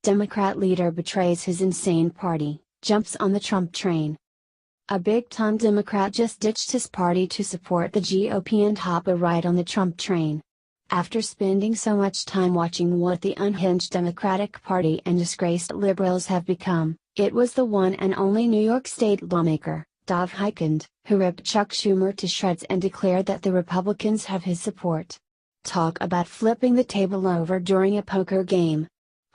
Democrat leader betrays his insane party, jumps on the Trump train. A big-time Democrat just ditched his party to support the GOP and hop a ride on the Trump train. After spending so much time watching what the unhinged Democratic Party and disgraced liberals have become, it was the one and only New York State lawmaker, Dov Hikind, who ripped Chuck Schumer to shreds and declared that the Republicans have his support. Talk about flipping the table over during a poker game.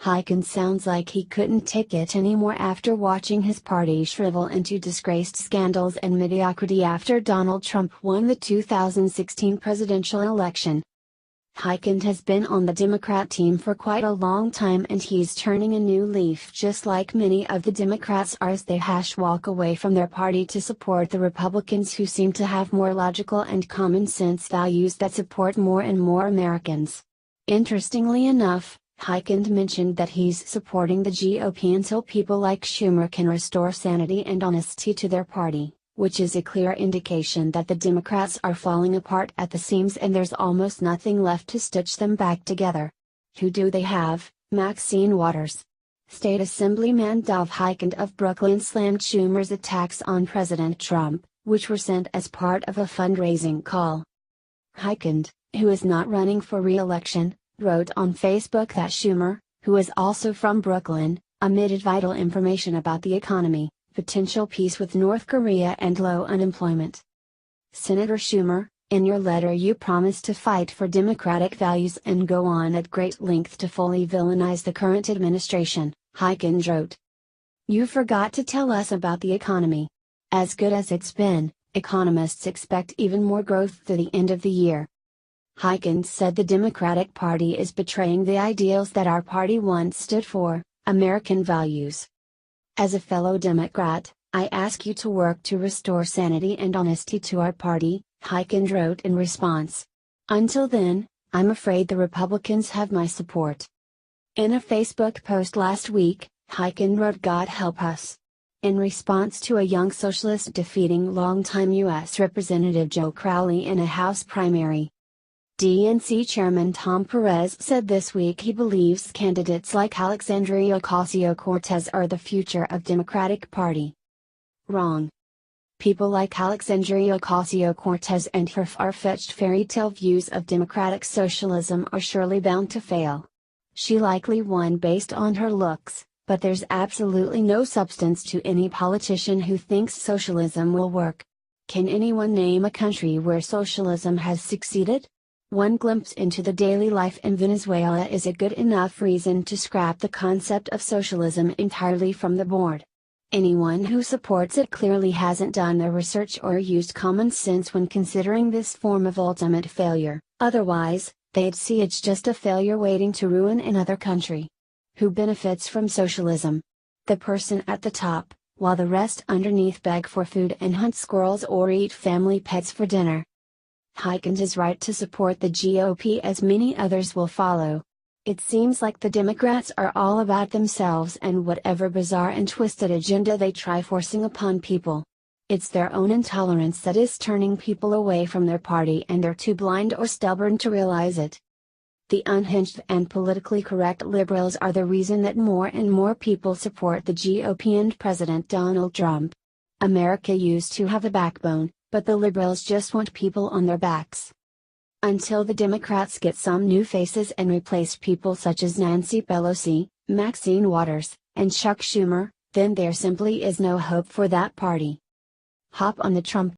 Hikind sounds like he couldn't take it anymore after watching his party shrivel into disgraced scandals and mediocrity after Donald Trump won the 2016 presidential election. Hikind has been on the Democrat team for quite a long time and he's turning a new leaf just like many of the Democrats are as they walk away from their party to support the Republicans who seem to have more logical and common sense values that support more and more Americans. Interestingly enough, Hikind mentioned that he's supporting the GOP until people like Schumer can restore sanity and honesty to their party, which is a clear indication that the Democrats are falling apart at the seams and there's almost nothing left to stitch them back together. Who do they have? Maxine Waters. State Assemblyman Dov Hikind of Brooklyn slammed Schumer's attacks on President Trump, which were sent as part of a fundraising call. Hikind, who is not running for re-election, wrote on Facebook that Schumer, who is also from Brooklyn, omitted vital information about the economy, potential peace with North Korea and low unemployment. Senator Schumer, in your letter you promised to fight for democratic values and go on at great length to fully villainize the current administration, Hikind wrote. You forgot to tell us about the economy. As good as it's been, economists expect even more growth through the end of the year. Hikind said the Democratic Party is betraying the ideals that our party once stood for, American values. As a fellow Democrat, I ask you to work to restore sanity and honesty to our party, Hikind wrote in response. Until then, I'm afraid the Republicans have my support. In a Facebook post last week, Hikind wrote God help us. In response to a young socialist defeating longtime U.S. Representative Joe Crowley in a House primary. DNC Chairman Tom Perez said this week he believes candidates like Alexandria Ocasio-Cortez are the future of Democratic Party. Wrong. People like Alexandria Ocasio-Cortez and her far-fetched fairy tale views of democratic socialism are surely bound to fail. She likely won based on her looks, but there's absolutely no substance to any politician who thinks socialism will work. Can anyone name a country where socialism has succeeded? One glimpse into the daily life in Venezuela is a good enough reason to scrap the concept of socialism entirely from the board. Anyone who supports it clearly hasn't done their research or used common sense when considering this form of ultimate failure, otherwise, they'd see it's just a failure waiting to ruin another country. Who benefits from socialism? The person at the top, while the rest underneath beg for food and hunt squirrels or eat family pets for dinner. Hikind is right to support the GOP as many others will follow. It seems like the Democrats are all about themselves and whatever bizarre and twisted agenda they try forcing upon people. It's their own intolerance that is turning people away from their party and they're too blind or stubborn to realize it. The unhinged and politically correct liberals are the reason that more and more people support the GOP and President Donald Trump. America used to have a backbone, but the liberals just want people on their backs. Until the Democrats get some new faces and replace people such as Nancy Pelosi, Maxine Waters, and Chuck Schumer, then there simply is no hope for that party. Hop on the Trump